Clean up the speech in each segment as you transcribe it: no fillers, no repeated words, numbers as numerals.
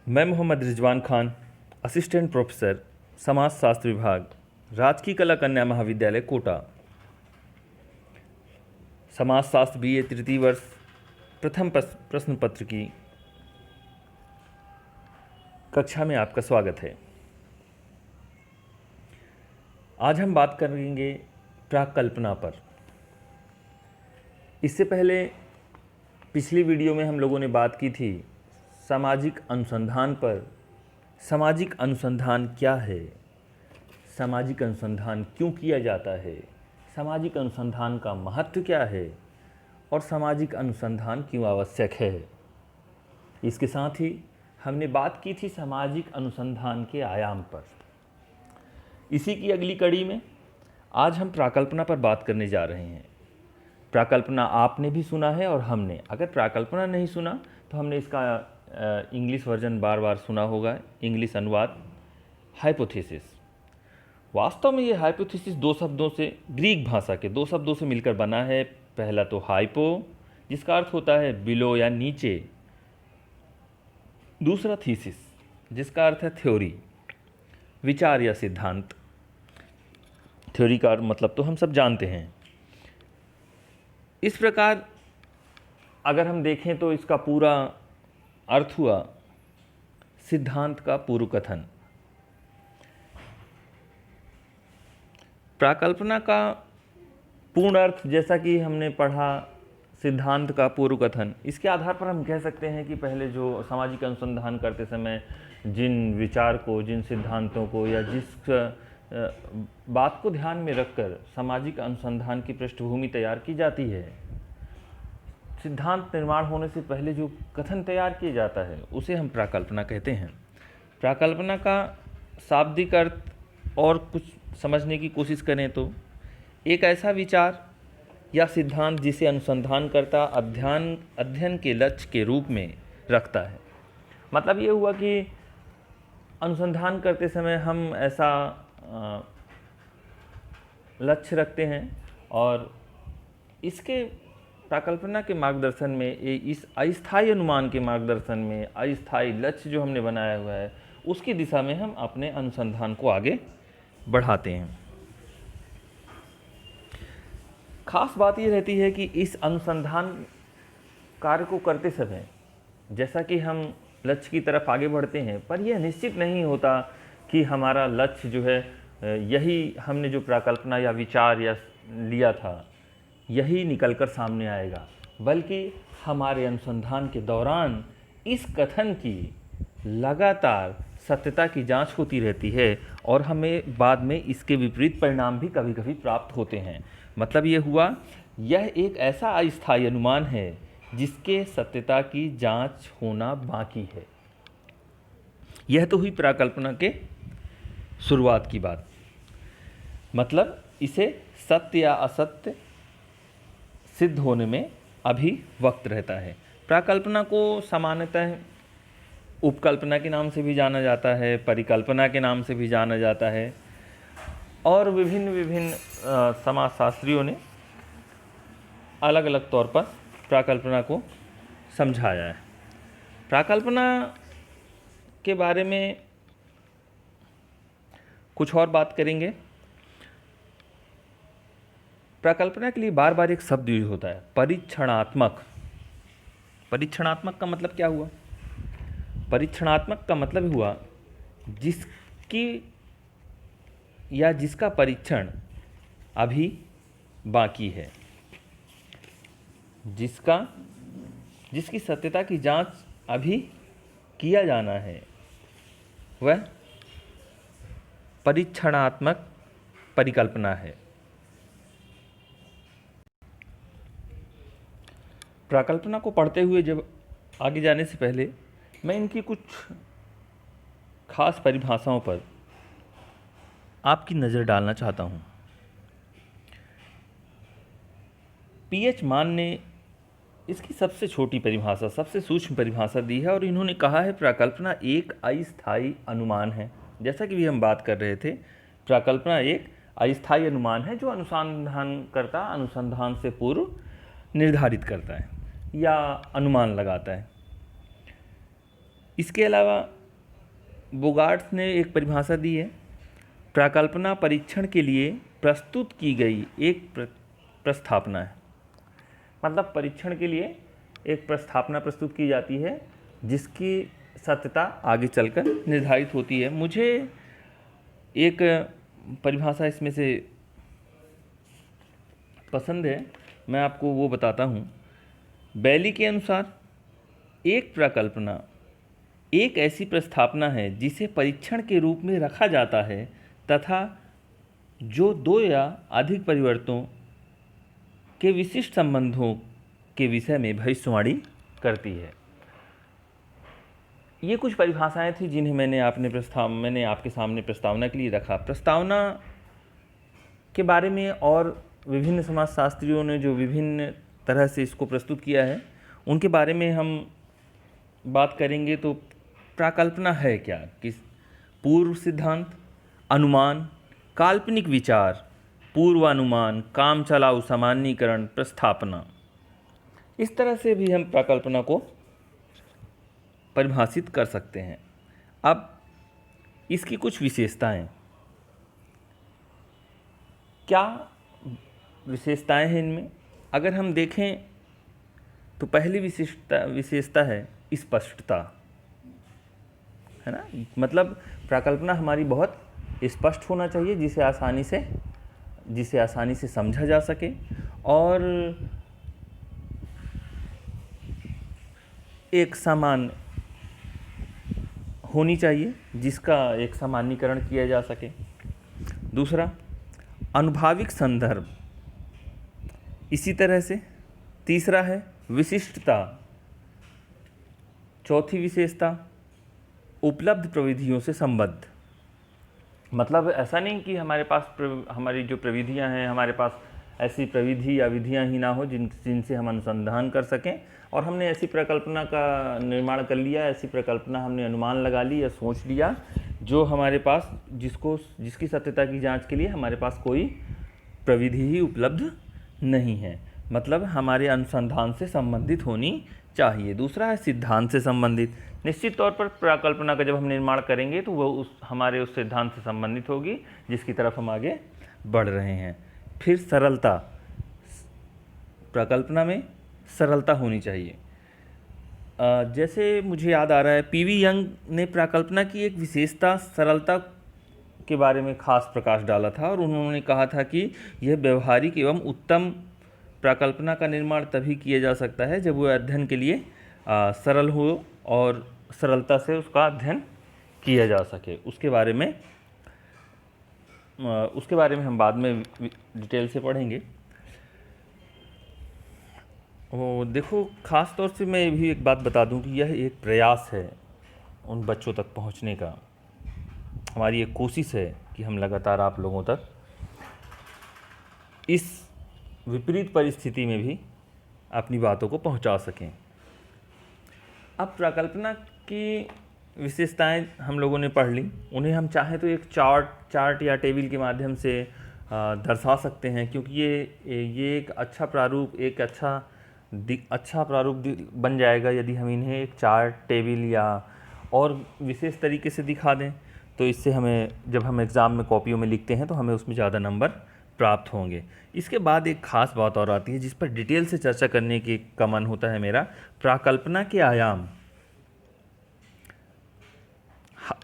मैं Mohammad Rizwan Khan, assistant professor समाज शास्त्र विभाग, राजकीय कला कन्या महाविद्यालय कोटा, समाज शास्त्र BA तृतीय वर्ष, प्रथम प्रश्न पत्र की कक्षा में आपका स्वागत है। आज हम बात करेंगे प्राकल्पना पर। इससे पहले पिछली वीडियो में हम लोगों ने बात की थी सामाजिक अनुसंधान पर। सामाजिक अनुसंधान क्या है, सामाजिक अनुसंधान क्यों किया जाता है, सामाजिक अनुसंधान का महत्व क्या है और सामाजिक अनुसंधान क्यों आवश्यक है। इसके साथ ही हमने बात की थी सामाजिक अनुसंधान के आयाम पर। इसी की अगली कड़ी में आज हम प्राकल्पना पर बात करने जा रहे हैं। प्राकल्पना आपने भी सुना है और हमने, अगर प्राकल्पना नहीं सुना तो हमने इसका इंग्लिश वर्जन बार बार सुना होगा। इंग्लिश अनुवाद हाइपोथेसिस। वास्तव में ये हाइपोथेसिस दो शब्दों से, ग्रीक भाषा के दो शब्दों से मिलकर बना है। पहला तो हाइपो, जिसका अर्थ होता है बिलो या नीचे। दूसरा थीसिस, जिसका अर्थ है थ्योरी, विचार या सिद्धांत। थ्योरी का मतलब तो हम सब जानते हैं। इस प्रकार अगर हम देखें तो इसका पूरा अर्थ हुआ सिद्धांत का पूर्व कथन। प्राकल्पना का पूर्ण अर्थ, जैसा कि हमने पढ़ा, सिद्धांत का पूर्व कथन। इसके आधार पर हम कह सकते हैं कि पहले जो सामाजिक अनुसंधान करते समय जिन विचार को, जिन सिद्धांतों को या जिस बात को ध्यान में रखकर सामाजिक अनुसंधान की पृष्ठभूमि तैयार की जाती है, सिद्धांत निर्माण होने से पहले जो कथन तैयार किया जाता है, उसे हम प्राकल्पना कहते हैं। प्राकल्पना का शाब्दिक अर्थ और कुछ समझने की कोशिश करें तो एक ऐसा विचार या सिद्धांत जिसे अनुसंधानकर्ता अध्ययन के लक्ष्य के रूप में रखता है। मतलब ये हुआ कि अनुसंधान करते समय हम ऐसा लक्ष्य रखते हैं और इसके प्राकल्पना के मार्गदर्शन में, इस अस्थायी अनुमान के मार्गदर्शन में, अस्थायी लक्ष्य जो हमने बनाया हुआ है उसकी दिशा में हम अपने अनुसंधान को आगे बढ़ाते हैं। खास बात ये रहती है कि इस अनुसंधान कार्य को करते समय जैसा कि हम लक्ष्य की तरफ आगे बढ़ते हैं, पर यह निश्चित नहीं होता कि हमारा लक्ष्य जो है यही, हमने जो प्राकल्पना या विचार या लिया था यही निकलकर सामने आएगा, बल्कि हमारे अनुसंधान के दौरान इस कथन की लगातार सत्यता की जांच होती रहती है और हमें बाद में इसके विपरीत परिणाम भी कभी कभी प्राप्त होते हैं। मतलब ये हुआ, यह एक ऐसा अस्थायी अनुमान है जिसके सत्यता की जांच होना बाकी है। यह तो हुई प्राकल्पना के शुरुआत की बात। मतलब इसे सत्य या असत्य सिद्ध होने में अभी वक्त रहता है। प्राकल्पना को सामान्यतः उपकल्पना के नाम से भी जाना जाता है, परिकल्पना के नाम से भी जाना जाता है और विभिन्न समाजशास्त्रियों ने अलग अलग तौर पर प्राकल्पना को समझाया है। प्राकल्पना के बारे में कुछ और बात करेंगे। प्राकल्पना के लिए बार बार एक शब्द यूज होता है, परीक्षणात्मक। परीक्षणात्मक का मतलब क्या हुआ? परीक्षणात्मक का मतलब हुआ जिसकी या जिसका परीक्षण अभी बाकी है, जिसकी सत्यता की जांच अभी किया जाना है, वह परीक्षणात्मक परिकल्पना है। प्राकल्पना को पढ़ते हुए जब आगे जाने से पहले मैं इनकी कुछ खास परिभाषाओं पर आपकी नज़र डालना चाहता हूँ। PH मान ने इसकी सबसे छोटी परिभाषा, सबसे सूक्ष्म परिभाषा दी है और इन्होंने कहा है प्राकल्पना एक अस्थायी अनुमान है। जैसा कि भी हम बात कर रहे थे, प्राकल्पना एक अस्थायी अनुमान है जो अनुसंधानकर्ता अनुसंधान से पूर्व निर्धारित करता है या अनुमान लगाता है। इसके अलावा बोगार्ट्स ने एक परिभाषा दी है, प्राकल्पना परीक्षण के लिए प्रस्तुत की गई एक प्रस्थापना है। मतलब परीक्षण के लिए एक प्रस्थापना प्रस्तुत की जाती है जिसकी सत्यता आगे चलकर निर्धारित होती है। मुझे एक परिभाषा इसमें से पसंद है, मैं आपको वो बताता हूँ। बैली के अनुसार एक प्रकल्पना एक ऐसी प्रस्थापना है जिसे परीक्षण के रूप में रखा जाता है तथा जो दो या अधिक परिवर्तनों के विशिष्ट संबंधों के विषय में भविष्यवाणी करती है। ये कुछ परिभाषाएं थी जिन्हें मैंने आपके सामने प्रस्तावना के लिए रखा। प्रस्तावना के बारे में और विभिन्न समाजशास्त्रियों ने जो विभिन्न तरह से इसको प्रस्तुत किया है उनके बारे में हम बात करेंगे। तो प्राकल्पना है क्या? किस पूर्व सिद्धांत, अनुमान, काल्पनिक विचार, पूर्वानुमान, काम चलाऊ सामान्यीकरण, प्रस्थापना, इस तरह से भी हम प्राकल्पना को परिभाषित कर सकते हैं। अब इसकी कुछ विशेषताएं, क्या विशेषताएं हैं इनमें? अगर हम देखें तो पहली विशेषता है स्पष्टता, है ना। मतलब प्राकल्पना हमारी बहुत स्पष्ट होना चाहिए जिसे आसानी से समझा जा सके और एक समान होनी चाहिए जिसका एक सामान्यीकरण किया जा सके। दूसरा, अनुभाविक संदर्भ। इसी तरह से तीसरा है विशिष्टता। चौथी विशेषता, उपलब्ध प्रविधियों से संबद्ध। मतलब ऐसा नहीं कि हमारे पास हमारी जो प्रविधियां हैं, हमारे पास ऐसी प्रविधि या विधियां ही ना हो जिनसे हम अनुसंधान कर सकें और हमने ऐसी प्रकल्पना का निर्माण कर लिया, ऐसी प्रकल्पना हमने अनुमान लगा ली या सोच लिया जो हमारे पास जिसकी सत्यता की जांच के लिए हमारे पास कोई प्रविधि ही उपलब्ध नहीं है। मतलब हमारे अनुसंधान से संबंधित होनी चाहिए। दूसरा है सिद्धांत से संबंधित। निश्चित तौर पर प्राकल्पना का जब हम निर्माण करेंगे तो वो हमारे उस सिद्धांत से संबंधित होगी जिसकी तरफ हम आगे बढ़ रहे हैं। फिर सरलता, प्राकल्पना में सरलता होनी चाहिए। जैसे मुझे याद आ रहा है, पीवी यंग ने प्राकल्पना की एक विशेषता सरलता के बारे में खास प्रकाश डाला था और उन्होंने कहा था कि यह व्यवहारिक एवं उत्तम प्राकल्पना का निर्माण तभी किया जा सकता है जब वह अध्ययन के लिए सरल हो और सरलता से उसका अध्ययन किया जा सके। उसके बारे में हम बाद में डिटेल से पढ़ेंगे। वो देखो, ख़ास तौर से मैं भी एक बात बता दूं कि यह एक प्रयास है उन बच्चों तक पहुंचने का। हमारी एक कोशिश है कि हम लगातार आप लोगों तक इस विपरीत परिस्थिति में भी अपनी बातों को पहुंचा सकें। अब प्राकल्पना की विशेषताएं हम लोगों ने पढ़ ली, उन्हें हम चाहें तो एक चार्ट या टेबल के माध्यम से दर्शा सकते हैं, क्योंकि ये एक अच्छा प्रारूप बन जाएगा यदि हम इन्हें एक चार्ट, टेबल या और विशेष तरीके से दिखा दें। तो इससे हमें, जब हम एग्ज़ाम में कॉपियों में लिखते हैं तो हमें उसमें ज़्यादा नंबर प्राप्त होंगे। इसके बाद एक ख़ास बात और आती है जिस पर डिटेल से चर्चा करने का मन होता है मेरा, प्राकल्पना के आयाम।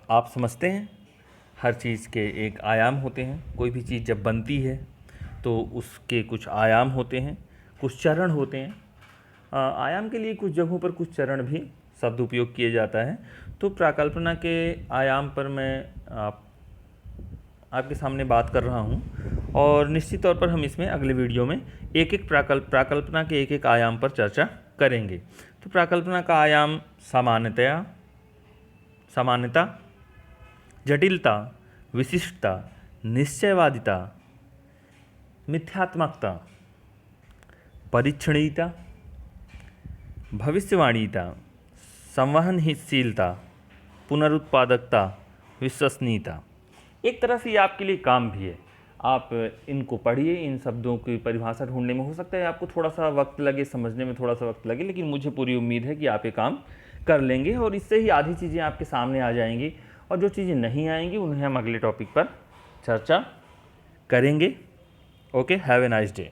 आप समझते हैं हर चीज़ के एक आयाम होते हैं। कोई भी चीज़ जब बनती है तो उसके कुछ आयाम होते हैं, कुछ चरण होते हैं। आयाम के लिए कुछ जगहों पर कुछ चरण भी शब्द उपयोग किए जाता है। तो प्राकल्पना के आयाम पर मैं आपके सामने बात कर रहा हूँ और निश्चित तौर पर हम इसमें अगले वीडियो में एक एक प्राकल्पना के एक एक आयाम पर चर्चा करेंगे। तो प्राकल्पना का आयाम सामान्यता, जटिलता, विशिष्टता, निश्चयवादिता, मिथ्यात्मकता, परीक्षणीयता, भविष्यवाणीता, संवहनशीलता, पुनरुत्पादकता, विश्वसनीयता। एक तरह से ये आपके लिए काम भी है। आप इनको पढ़िए, इन शब्दों की परिभाषा ढूंढने में हो सकता है आपको थोड़ा सा वक्त लगे, समझने में थोड़ा सा वक्त लगे, लेकिन मुझे पूरी उम्मीद है कि आप ये काम कर लेंगे और इससे ही आधी चीज़ें आपके सामने आ जाएंगी और जो चीज़ें नहीं आएंगी उन्हें हम अगले टॉपिक पर चर्चा करेंगे। Okay, have a nice day.